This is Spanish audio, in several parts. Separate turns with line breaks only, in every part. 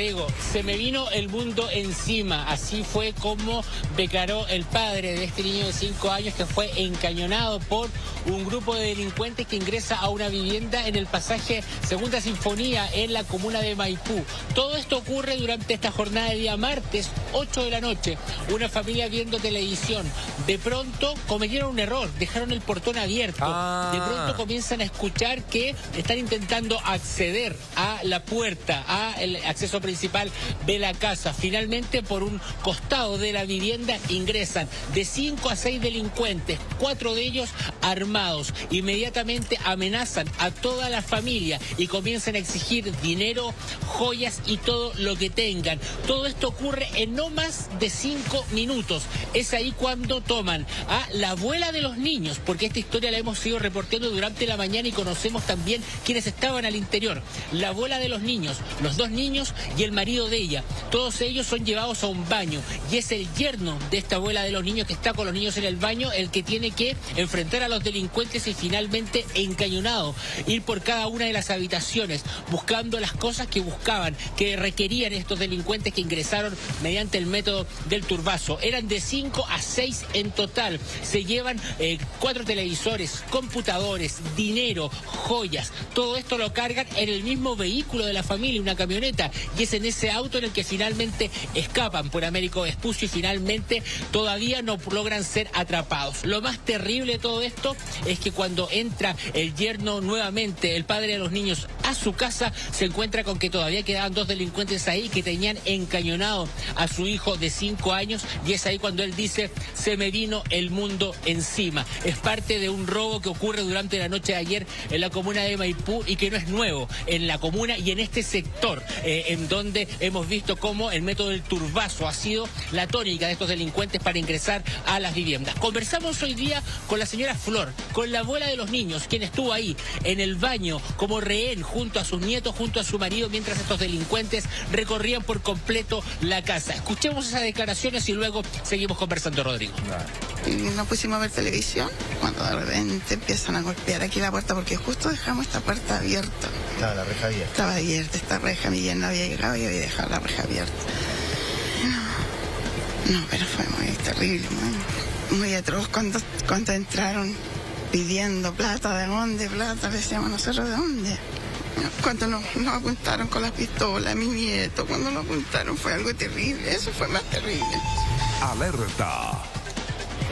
Rodrigo, se me vino el mundo encima. Así fue como declaró el padre de este niño de 5 años que fue encañonado por un grupo de delincuentes que ingresa a una vivienda en el pasaje Segunda Sinfonía en la comuna de Maipú. Todo esto ocurre durante esta jornada de día martes, 8 de la noche. Una familia viendo televisión. De pronto cometieron un error, dejaron el portón abierto. De pronto comienzan a escuchar que están intentando acceder a la puerta, al acceso principal de la casa. Finalmente, por un costado de la vivienda ingresan de 5 a 6 delincuentes, 4 de ellos armados. Inmediatamente amenazan a toda la familia y comienzan a exigir dinero, joyas y todo lo que tengan. Todo esto ocurre en no más de 5 minutos. Es ahí cuando toman a la abuela de los niños, porque esta historia la hemos ido reportando durante la mañana y conocemos también quienes estaban al interior. La abuela de los niños, los 2 niños y el marido de ella. Todos ellos son llevados a un baño y es el yerno de esta abuela de los niños que está con los niños en el baño el que tiene que enfrentar a los delincuentes y finalmente encañonado. Ir por cada una de las habitaciones buscando las cosas que buscaban, que requerían estos delincuentes que ingresaron mediante el método del turbazo. Eran de 5 a 6 en total. Se llevan 4 televisores, computadores, dinero, joyas. Todo esto lo cargan en el mismo vehículo de la familia, una camioneta, y es en ese auto en el que finalmente escapan por Américo Vespucio y finalmente todavía no logran ser atrapados. Lo más terrible de todo esto es que cuando entra el yerno nuevamente, el padre de los niños, a su casa, se encuentra con que todavía quedaban 2 delincuentes ahí que tenían encañonado a su hijo de 5 años y es ahí cuando él dice: se me vino el mundo encima. Es parte de un robo que ocurre durante la noche de ayer en la comuna de Maipú y que no es nuevo en la comuna y en este sector, en donde hemos visto cómo el método del turbazo ha sido la tónica de estos delincuentes para ingresar a las viviendas. Conversamos hoy día con la señora Flor, con la abuela de los niños, quien estuvo ahí en el baño como rehén junto a sus nietos, junto a su marido, mientras estos delincuentes recorrían por completo la casa. Escuchemos esas declaraciones y luego seguimos conversando, Rodrigo.
Y nos pusimos a ver televisión cuando de repente empiezan a golpear aquí la puerta porque justo dejamos esta puerta abierta.
Estaba la reja abierta.
Estaba abierta esta reja, mi yerno había llegado y había dejado la reja abierta. No, pero fue muy terrible, muy atroz cuando entraron pidiendo plata. ¿De dónde plata? Le decíamos nosotros, ¿de dónde? Cuando nos apuntaron con las pistolas, mi nieto, cuando nos apuntaron fue algo terrible, eso fue más terrible.
Alerta.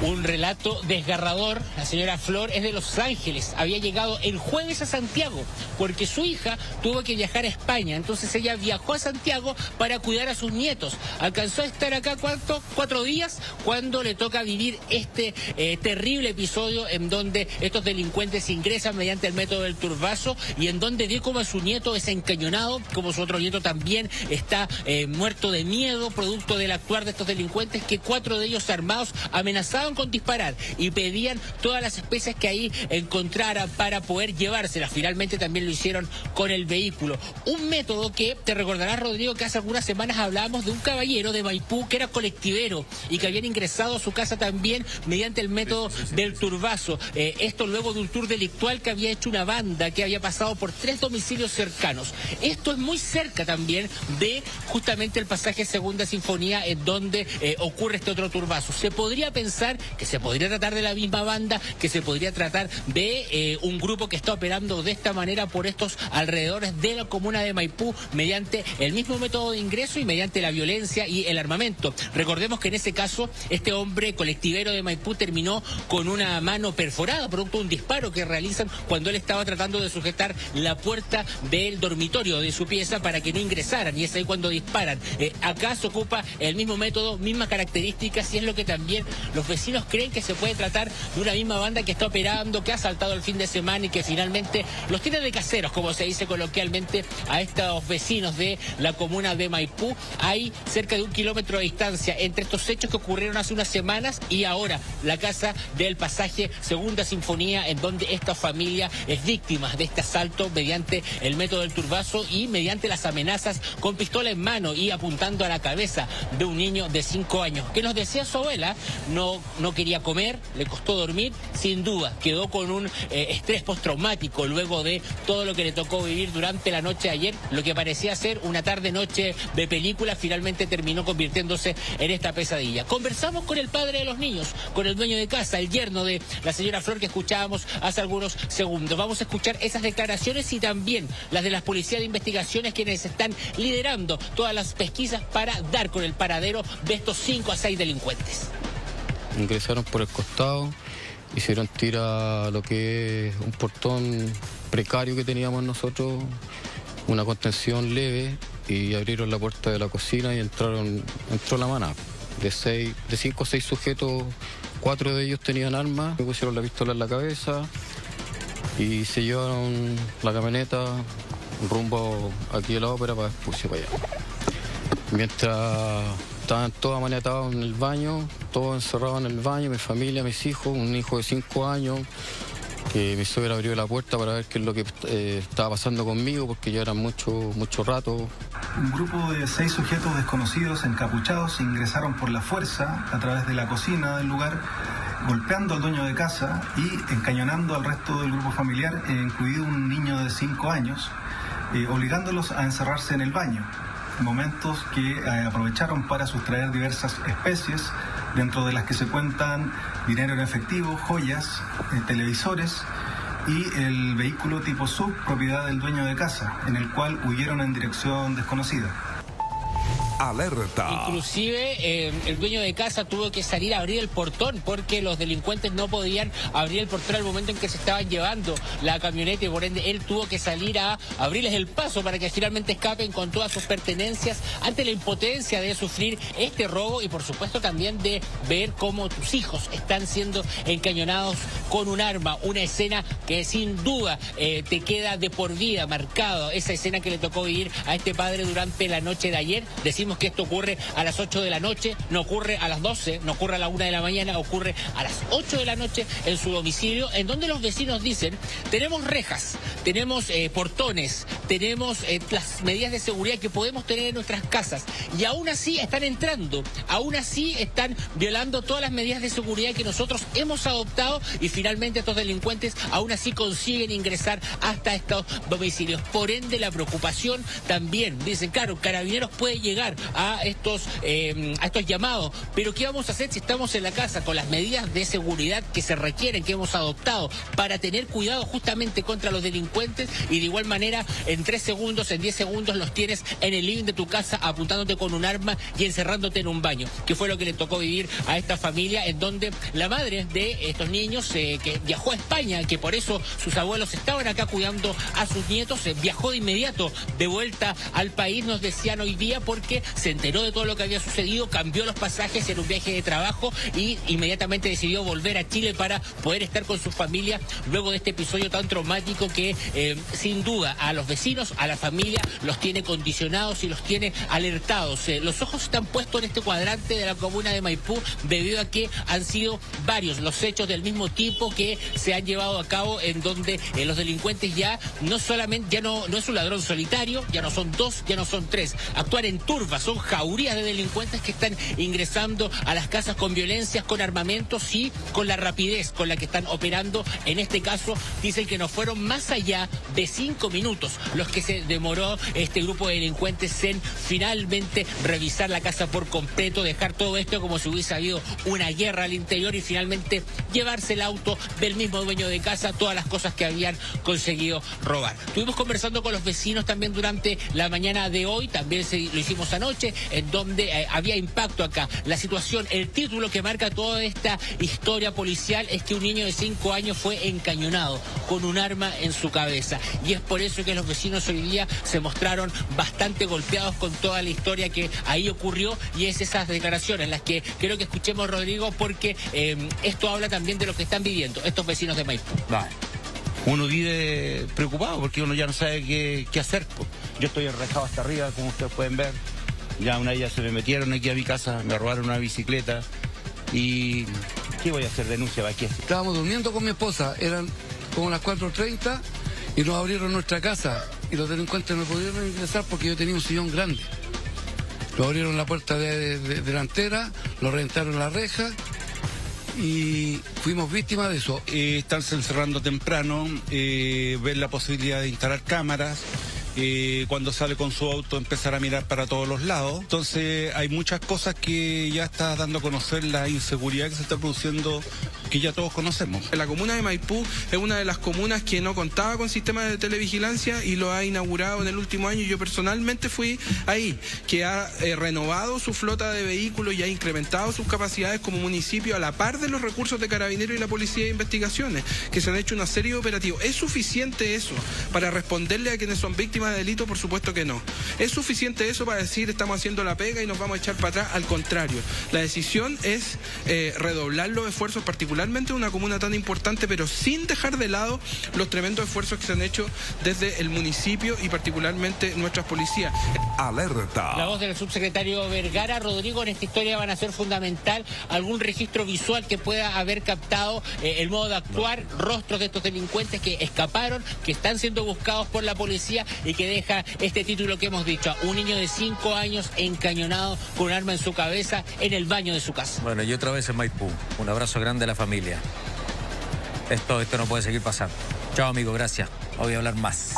Un relato desgarrador. La señora Flor es de Los Ángeles. Había llegado el jueves a Santiago porque su hija tuvo que viajar a España. Entonces ella viajó a Santiago para cuidar a sus nietos. Alcanzó a estar acá 4 días cuando le toca vivir este terrible episodio en donde estos delincuentes ingresan mediante el método del turbazo y en donde vio como su nieto es encañonado, como su otro nieto también está muerto de miedo producto del actuar de estos delincuentes, que 4 de ellos armados amenazaban con disparar y pedían todas las especies que ahí encontraran para poder llevárselas. Finalmente también lo hicieron con el vehículo. Un método que te recordarás, Rodrigo, que hace algunas semanas hablábamos de un caballero de Maipú que era colectivero y que habían ingresado a su casa también mediante el método del turbazo. Esto luego de un tour delictual que había hecho una banda que había pasado por 3 domicilios cercanos. Esto es muy cerca también de justamente el pasaje Segunda Sinfonía en donde ocurre este otro turbazo. Se podría pensar que se podría tratar de la misma banda, que se podría tratar de un grupo que está operando de esta manera por estos alrededores de la comuna de Maipú mediante el mismo método de ingreso y mediante la violencia y el armamento. Recordemos que en ese caso este hombre colectivero de Maipú terminó con una mano perforada producto de un disparo que realizan cuando él estaba tratando de sujetar la puerta del dormitorio de su pieza para que no ingresaran, y es ahí cuando disparan. Acá se ocupa el mismo método, mismas características, y es lo que también los vecinos creen que se puede tratar de una misma banda que está operando, que ha saltado el fin de semana y que finalmente los tiene de caseros, como se dice coloquialmente, a estos vecinos de la comuna de Maipú. Hay cerca de 1 kilómetro de distancia entre estos hechos que ocurrieron hace unas semanas y ahora la casa del pasaje Segunda Sinfonía, en donde esta familia es víctima de este asalto mediante el método del turbazo y mediante las amenazas con pistola en mano y apuntando a la cabeza de un niño de 5 años. Que nos decía su abuela, no no quería comer, le costó dormir, sin duda, quedó con un estrés postraumático luego de todo lo que le tocó vivir durante la noche de ayer. Lo que parecía ser una tarde-noche de película finalmente terminó convirtiéndose en esta pesadilla. Conversamos con el padre de los niños, con el dueño de casa, el yerno de la señora Flor que escuchábamos hace algunos segundos. Vamos a escuchar esas declaraciones y también las de las policías de investigaciones, quienes están liderando todas las pesquisas para dar con el paradero de estos 5 a 6 delincuentes.
Ingresaron por el costado, hicieron tira a lo que es un portón precario que teníamos nosotros, una contención leve, y abrieron la puerta de la cocina y entró la manada. De 5 o 6 sujetos, 4 de ellos tenían armas, me pusieron la pistola en la cabeza y se llevaron la camioneta rumbo aquí a la ópera para expulsar para allá. Mientras estaban todos maniatados en el baño, todos encerrados en el baño, mi familia, mis hijos, un hijo de 5 años, que mi suegra abrió la puerta para ver qué es lo que estaba pasando conmigo, porque ya era mucho rato.
Un grupo de 6 sujetos desconocidos encapuchados ingresaron por la fuerza a través de la cocina del lugar, golpeando al dueño de casa y encañonando al resto del grupo familiar, incluido un niño de 5 años, obligándolos a encerrarse en el baño. Momentos que aprovecharon para sustraer diversas especies, dentro de las que se cuentan dinero en efectivo, joyas, televisores y el vehículo tipo SUV, propiedad del dueño de casa, en el cual huyeron en dirección desconocida.
Alerta.
Inclusive el dueño de casa tuvo que salir a abrir el portón porque los delincuentes no podían abrir el portón al momento en que se estaban llevando la camioneta, y por ende él tuvo que salir a abrirles el paso para que finalmente escapen con todas sus pertenencias ante la impotencia de sufrir este robo y por supuesto también de ver cómo tus hijos están siendo encañonados con un arma, una escena que sin duda te queda de por vida marcado, esa escena que le tocó vivir a este padre durante la noche de ayer. Decimos que esto ocurre a las 8 de la noche, no ocurre a las 12, no ocurre a la 1 de la mañana, ocurre a las 8 de la noche en su domicilio, en donde los vecinos dicen, tenemos rejas, tenemos portones, tenemos las medidas de seguridad que podemos tener en nuestras casas, y aún así están entrando, aún así están violando todas las medidas de seguridad que nosotros hemos adoptado, y finalmente estos delincuentes aún así consiguen ingresar hasta estos domicilios. Por ende, la preocupación también, dicen, claro, Carabineros puede llegar a estos llamados, pero ¿qué vamos a hacer si estamos en la casa con las medidas de seguridad que se requieren, que hemos adoptado para tener cuidado justamente contra los delincuentes? Y de igual manera, en 3 segundos, en 10 segundos los tienes en el living de tu casa apuntándote con un arma y encerrándote en un baño, que fue lo que le tocó vivir a esta familia, en donde la madre de estos niños que viajó a España, que por eso sus abuelos estaban acá cuidando a sus nietos, viajó de inmediato de vuelta al país, nos decían hoy día, porque se enteró de todo lo que había sucedido, cambió los pasajes en un viaje de trabajo y inmediatamente decidió volver a Chile para poder estar con su familia luego de este episodio tan traumático que sin duda a los vecinos, a la familia, los tiene condicionados y los tiene alertados. Los ojos están puestos en este cuadrante de la comuna de Maipú debido a que han sido varios los hechos del mismo tipo que se han llevado a cabo, en donde los delincuentes ya no es un ladrón solitario, ya no son 2, ya no son 3, actúan en turbas, son jaurías de delincuentes que están ingresando a las casas con violencias, con armamentos y con la rapidez con la que están operando. En este caso dicen que no fueron más allá de 5 minutos los que se demoró este grupo de delincuentes en finalmente revisar la casa por completo, dejar todo esto como si hubiese habido una guerra al interior y finalmente llevarse el auto del mismo dueño de casa, todas las cosas que habían conseguido robar. Estuvimos conversando con los vecinos también durante la mañana de hoy, también lo hicimos anoche, en donde había impacto acá. La situación, el título que marca toda esta historia policial es que un niño de 5 años fue encañonado con un arma en su cabeza, y es por eso que los vecinos hoy día se mostraron bastante golpeados con toda la historia que ahí ocurrió, y es esas declaraciones las que quiero que escuchemos, Rodrigo, porque esto habla también de lo que están viviendo estos vecinos de Maipú.
Vale. Uno vive preocupado porque uno ya no sabe qué hacer. Yo estoy enrejado hasta arriba, como ustedes pueden ver. Ya una vez se me metieron aquí a mi casa, me robaron una bicicleta. ¿Y qué voy a hacer? Denuncia, ¿para qué?
Estábamos durmiendo con mi esposa, eran como las 4:30 y nos abrieron nuestra casa. Y los delincuentes no pudieron ingresar porque yo tenía un sillón grande. Lo abrieron la puerta delantera, lo reventaron la reja y fuimos víctimas de eso.
Estarse encerrando temprano, ver la posibilidad de instalar cámaras. Cuando sale con su auto empezar a mirar para todos los lados. Entonces hay muchas cosas que ya está dando a conocer la inseguridad que se está produciendo, que ya todos conocemos.
La comuna de Maipú es una de las comunas que no contaba con sistemas de televigilancia y lo ha inaugurado en el último año. Yo personalmente fui ahí, que ha renovado su flota de vehículos y ha incrementado sus capacidades como municipio a la par de los recursos de Carabineros y la Policía de Investigaciones, que se han hecho una serie de operativos. ¿Es suficiente eso para responderle a quienes son víctimas de delito? Por supuesto que no. ¿Es suficiente eso para decir estamos haciendo la pega y nos vamos a echar para atrás? Al contrario, la decisión es redoblar los esfuerzos, particularmente en una comuna tan importante, pero sin dejar de lado los tremendos esfuerzos que se han hecho desde el municipio y particularmente nuestras policías.
Alerta.
La voz del subsecretario Vergara. Rodrigo, en esta historia van a ser fundamental algún registro visual que pueda haber captado el modo de actuar, rostros de estos delincuentes que escaparon, que están siendo buscados por la policía y que deja este título que hemos dicho: un niño de 5 años encañonado con un arma en su cabeza en el baño de su casa.
Bueno, y otra vez en Maipú. Un abrazo grande a la familia. Esto no puede seguir pasando. Chao, amigo, gracias. Voy a hablar más.